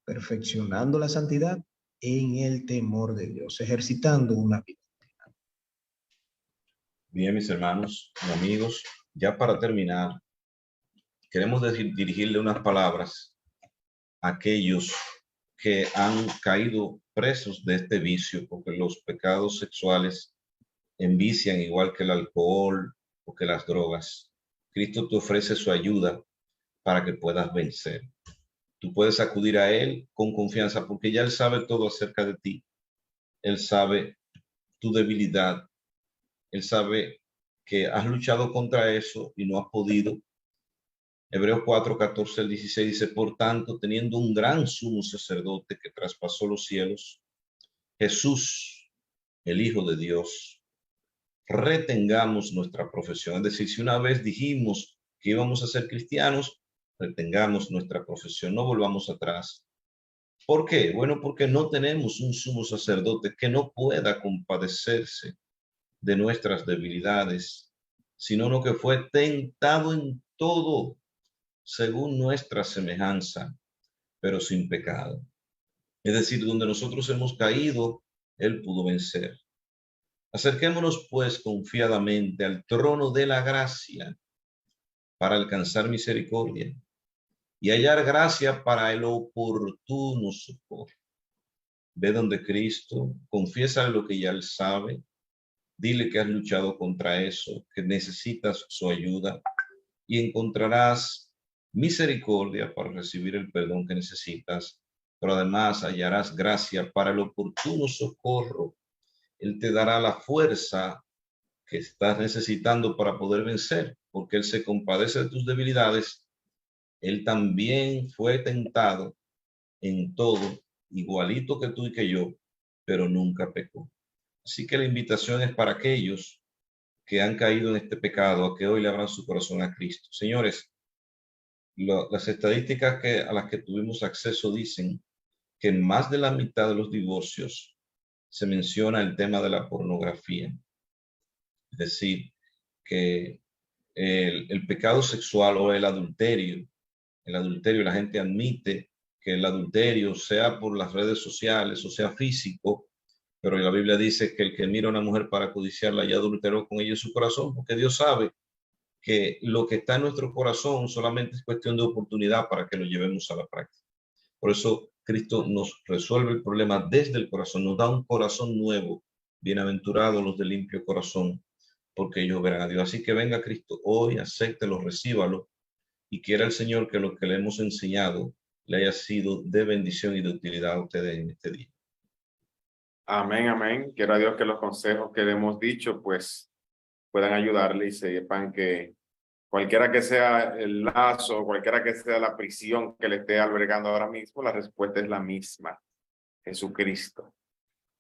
Perfeccionando la santidad en el temor de Dios, ejercitando una vida. Bien, mis hermanos y amigos, ya para terminar, queremos dirigirle unas palabras a aquellos que han caído presos de este vicio, porque los pecados sexuales envician igual que el alcohol o que las drogas. Cristo te ofrece su ayuda para que puedas vencer. Tú puedes acudir a Él con confianza porque ya Él sabe todo acerca de ti. Él sabe tu debilidad. Él sabe que has luchado contra eso y no has podido. Hebreos 4, 14 al 16 dice, por tanto, teniendo un gran sumo sacerdote que traspasó los cielos, Jesús, el Hijo de Dios, retengamos nuestra profesión. Es decir, si una vez dijimos que íbamos a ser cristianos, retengamos nuestra profesión, no volvamos atrás. ¿Por qué? Bueno, porque no tenemos un sumo sacerdote que no pueda compadecerse de nuestras debilidades, sino lo que fue tentado en todo, según nuestra semejanza, pero sin pecado. Es decir, donde nosotros hemos caído, Él pudo vencer. Acerquémonos pues confiadamente al trono de la gracia para alcanzar misericordia y hallar gracia para el oportuno socorro. Ve donde Cristo, confiesa lo que ya Él sabe, dile que has luchado contra eso, que necesitas su ayuda y encontrarás misericordia para recibir el perdón que necesitas, pero además hallarás gracia para el oportuno socorro. Él te dará la fuerza que estás necesitando para poder vencer, porque Él se compadece de tus debilidades. Él también fue tentado en todo, igualito que tú y que yo, pero nunca pecó. Así que la invitación es para aquellos que han caído en este pecado, a que hoy le abran su corazón a Cristo. Señores, las estadísticas a las que tuvimos acceso dicen que en más de la mitad de los divorcios se menciona el tema de la pornografía. Es decir, que el pecado sexual o el adulterio, la gente admite que el adulterio, sea por las redes sociales o sea físico, pero la Biblia dice que el que mira a una mujer para codiciarla ya adulteró con ella en su corazón, porque Dios sabe que lo que está en nuestro corazón solamente es cuestión de oportunidad para que lo llevemos a la práctica. Por eso Cristo nos resuelve el problema desde el corazón, nos da un corazón nuevo. Bienaventurados los de limpio corazón, porque ellos verán a Dios. Así que venga Cristo hoy, acéptelo, recíbalo, y quiera el Señor que lo que le hemos enseñado le haya sido de bendición y de utilidad a ustedes en este día. Amén, amén. Quiero a Dios que los consejos que le hemos dicho, pues, puedan ayudarle y sepan que cualquiera que sea el lazo, cualquiera que sea la prisión que le esté albergando ahora mismo, la respuesta es la misma: Jesucristo.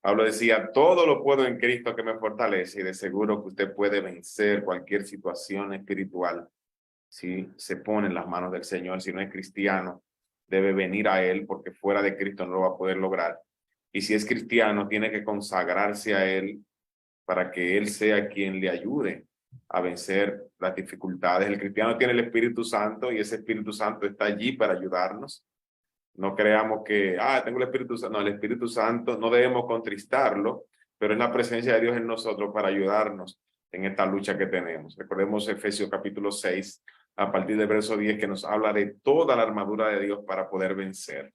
Pablo decía, todo lo puedo en Cristo que me fortalece, y de seguro que usted puede vencer cualquier situación espiritual si se pone en las manos del Señor. Si no es cristiano, debe venir a Él, porque fuera de Cristo no lo va a poder lograr. Y si es cristiano, tiene que consagrarse a Él para que Él sea quien le ayude a vencer las dificultades. El cristiano tiene el Espíritu Santo y ese Espíritu Santo está allí para ayudarnos. No creamos que, tengo el Espíritu Santo. No, el Espíritu Santo no debemos contristarlo, pero es la presencia de Dios en nosotros para ayudarnos en esta lucha que tenemos. Recordemos Efesios capítulo 6, a partir del verso 10, que nos habla de toda la armadura de Dios para poder vencer.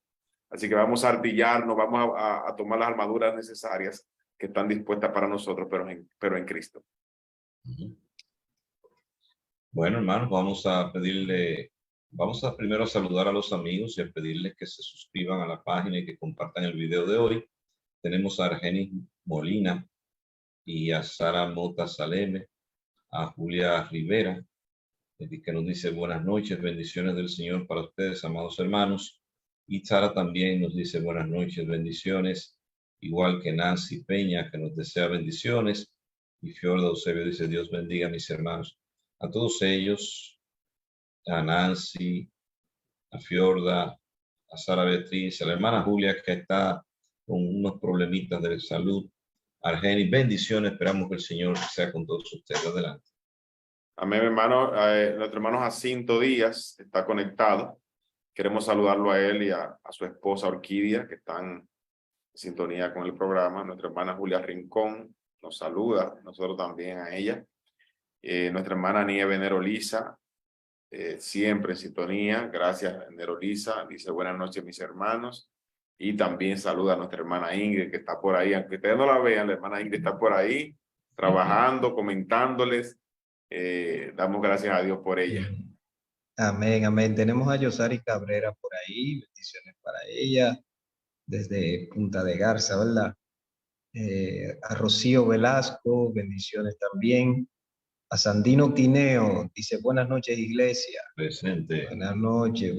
Así que vamos a artillarnos, vamos a tomar las armaduras necesarias que están dispuestas para nosotros, pero en Cristo. Bueno, hermanos, vamos a primero saludar a los amigos y a pedirles que se suscriban a la página y que compartan el video de hoy. Tenemos a Argenis Molina y a Sara Mota Saleme, a Julia Rivera, que nos dice buenas noches, bendiciones del Señor para ustedes, amados hermanos. Y Sara también nos dice buenas noches, bendiciones, igual que Nancy Peña, que nos desea bendiciones. Y Fiorda Eusebio dice, Dios bendiga a mis hermanos. A todos ellos, a Nancy, a Fiorda, a Sara Beatriz, a la hermana Julia, que está con unos problemitas de salud. Argenis, bendiciones, esperamos que el Señor sea con todos ustedes. Adelante. Amén, hermano. Nuestro hermano Jacinto Díaz está conectado. Queremos saludarlo a él y a su esposa Orquídea, que están en sintonía con el programa. Nuestra hermana Julia Rincón nos saluda, nosotros también a ella. Nuestra hermana Nieve Nerolisa, siempre en sintonía. Gracias, Nerolisa. Dice buenas noches, mis hermanos. Y también saluda a nuestra hermana Ingrid, que está por ahí. Aunque ustedes no la vean, la hermana Ingrid está por ahí, trabajando, comentándoles. Damos gracias a Dios por ella. Amén, amén. Tenemos a Yosari Cabrera por ahí, bendiciones para ella, desde Punta de Garza, ¿verdad? A Rocío Velasco, bendiciones también. A Sandino Tineo, dice buenas noches, iglesia. Presente. Buenas noches,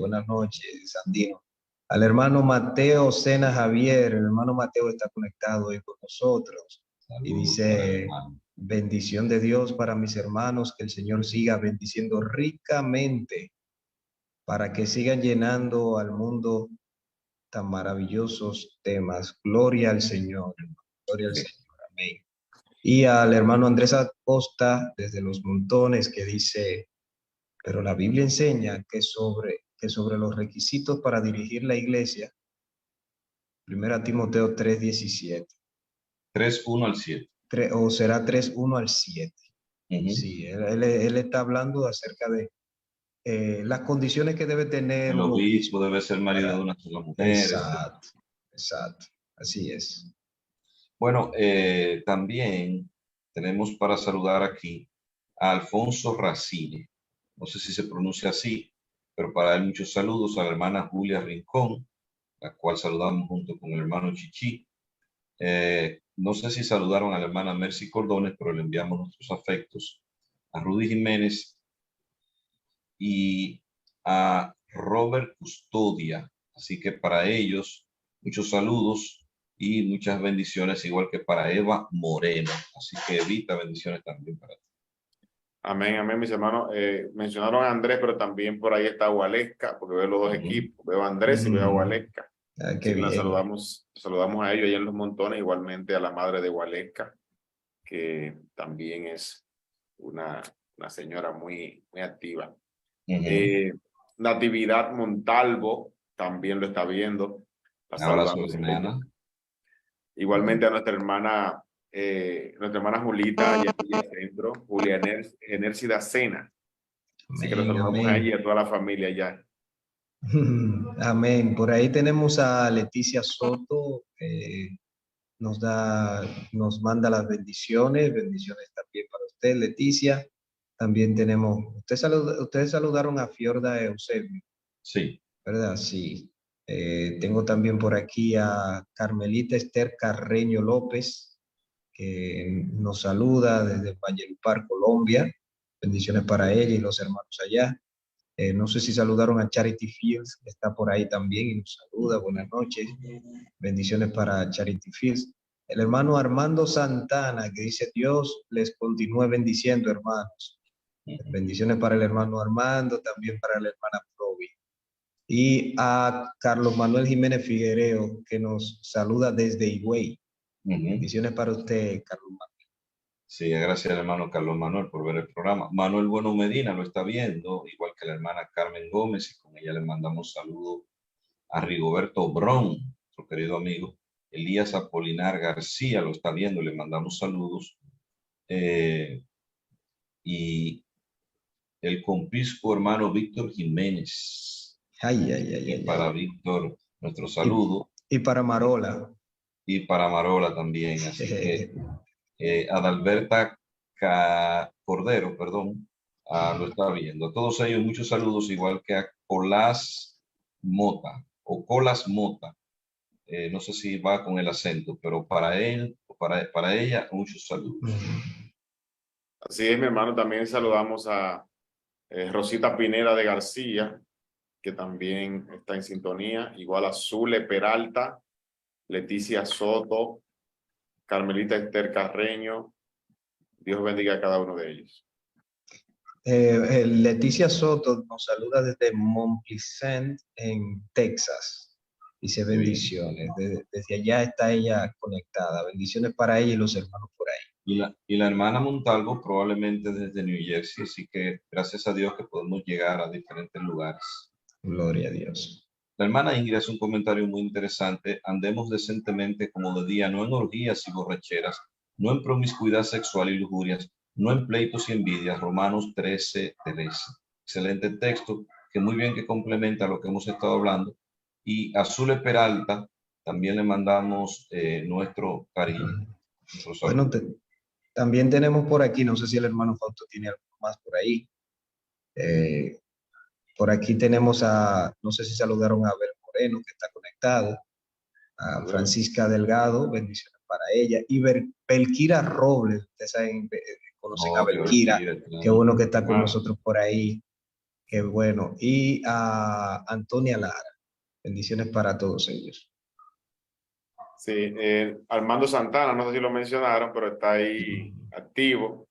Sandino. Al hermano Mateo Sena Javier, el hermano Mateo está conectado hoy con nosotros. Saludos, y dice, bendición de Dios para mis hermanos, que el Señor siga bendiciendo ricamente para que sigan llenando al mundo tan maravillosos temas. Gloria al Señor, hermano. Gloria al Señor. Amén. Y al hermano Andrés Acosta, desde Los Montones, que dice, pero la Biblia enseña que sobre los requisitos para dirigir la iglesia, 1 Timoteo 3:17. 3:1 al 7. O será 3:1 al 7. Ujú. Sí, él está hablando acerca de las condiciones que debe tener El un obispo debe ser marido para- de una sola mujer. Exacto, exacto. Así es. Bueno, también tenemos para saludar aquí a Alfonso Racine. No sé si se pronuncia así, pero para él muchos saludos a la hermana Julia Rincón, la cual saludamos junto con el hermano Chichi. No sé si saludaron a la hermana Mercy Cordones, pero le enviamos nuestros afectos a Rudy Jiménez y a Robert Custodia. Así que para ellos, muchos saludos y muchas bendiciones, igual que para Eva Moreno. Así que Evita, bendiciones también para ti. Amén, amén, mis hermanos. Mencionaron a Andrés, pero también por ahí está Hualesca, porque veo los dos equipos. Veo a Andrés y veo a Hualesca. Ah, Así qué que bien. saludamos a ellos allá en Los Montones, igualmente a la madre de Hualesca, que también es una señora muy, muy activa. Natividad Montalvo también lo está viendo. La Abrazo, saludamos a ella. hermana. Igualmente a nuestra hermana Julita, allá en el centro, Julia Enércida Cena. Así que lo Amén, saludamos a ella y amén. a toda la familia allá. Amén. Por ahí tenemos a Leticia Soto, nos manda las bendiciones también para usted, Leticia. También tenemos, ustedes saludaron a Fiorda Eusebio, Sí. ¿verdad? Sí. Tengo también por aquí a Carmelita Esther Carreño López, que nos saluda desde Valledupar, Colombia. Bendiciones para ella y los hermanos allá. No sé si saludaron a Charity Fields, que está por ahí también y nos saluda. Buenas noches. Bendiciones para Charity Fields. El hermano Armando Santana, que dice, Dios les continúe bendiciendo, hermanos. Bendiciones para el hermano Armando, también para la hermana Provi. Y a Carlos Manuel Jiménez Figuereo, que nos saluda desde Higüey. Bendiciones para usted, Carlos Manuel. Sí, gracias al hermano Carlos Manuel por ver el programa. Manuel Bueno Medina lo está viendo, igual que la hermana Carmen Gómez, y con ella le mandamos saludos a Rigoberto Bron, nuestro querido amigo. Elías Apolinar García lo está viendo, le mandamos saludos. Y el compisco hermano Víctor Jiménez. Para Víctor, nuestro saludo. Y para Marola. Y para Marola también. Así que Adalberta Cordero, perdón, lo está viendo. A todos ellos muchos saludos, igual que a Colas Mota o Colas Mota. No sé si va con el acento, pero para él, para ella, muchos saludos. Así es, mi hermano. También saludamos a Rosita Pineda de García, que también está en sintonía. Igual a Zule Peralta, Leticia Soto, Carmelita Esther Carreño. Dios bendiga a cada uno de ellos. Leticia Soto nos saluda desde Mont Pleasant, en Texas. Dice bendiciones. Desde allá está ella conectada. Bendiciones para ella y los hermanos por ahí. Y la hermana Montalvo probablemente desde New Jersey, así que gracias a Dios que podemos llegar a diferentes lugares. Gloria a Dios. La hermana Ingrid hace un comentario muy interesante. Andemos decentemente como de día, no en orgías y borracheras, no en promiscuidad sexual y lujurias, no en pleitos y envidias. Romanos 13:13. Excelente texto que muy bien que complementa lo que hemos estado hablando. Y a Zule Peralta también le mandamos nuestro cariño. Bueno, también tenemos por aquí, no sé si el hermano Fausto tiene algo más por ahí. Por aquí tenemos no sé si saludaron a Abel Moreno, que está conectado, a Francisca Delgado, bendiciones para ella, y Belkira Robles, ustedes saben, conocen a Belkira, qué bueno que está con nosotros por ahí, qué bueno, y a Antonia Lara, bendiciones para todos ellos. Sí, Armando Santana, no sé si lo mencionaron, pero está ahí activo,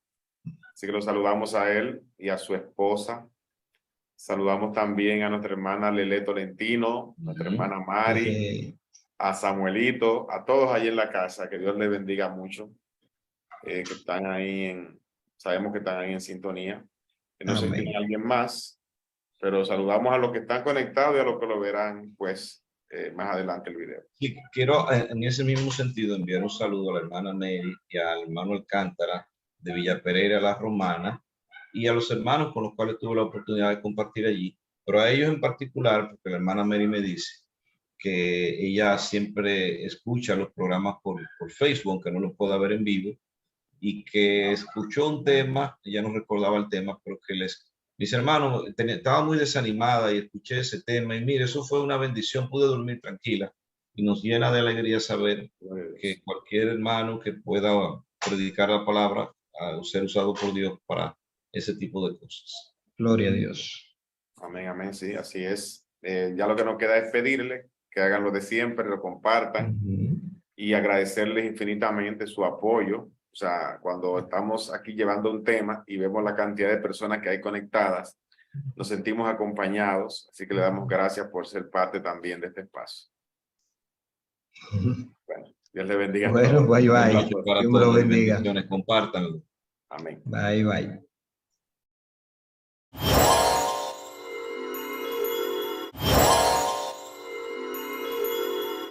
así que lo saludamos a él y a su esposa, Saludamos también a nuestra hermana Lele Tolentino, nuestra hermana Mari, Ok. a Samuelito, a todos allí en la casa. Que Dios les bendiga mucho. Que están ahí sabemos que están ahí en sintonía. No sé si Amén. tiene alguien más, pero saludamos a los que están conectados y a los que lo verán, pues, más adelante el video. Y quiero en ese mismo sentido enviar un saludo a la hermana Mary y al hermano Alcántara de Villa Pereira, La Romana, y a los hermanos con los cuales tuve la oportunidad de compartir allí, pero a ellos en particular, porque la hermana Mary me dice que ella siempre escucha los programas por Facebook, aunque no los pueda ver en vivo, y que escuchó un tema, ella no recordaba el tema, pero que mis hermanos, estaba muy desanimada y escuché ese tema y mire, eso fue una bendición, pude dormir tranquila y nos llena de alegría saber que cualquier hermano que pueda predicar la palabra, ser usado por Dios para ese tipo de cosas. Gloria a Dios. Amén, amén, sí, así es. Ya lo que nos queda es pedirle que hagan lo de siempre, lo compartan y agradecerles infinitamente su apoyo. O sea, cuando estamos aquí llevando un tema y vemos la cantidad de personas que hay conectadas, nos sentimos acompañados, así que le damos gracias por ser parte también de este espacio. Bueno, Dios le bendiga. Bueno, bye bye. Un abrazo para Dios me lo todos y bendiga. bendiciones, compártanlo. Amén. Bye bye.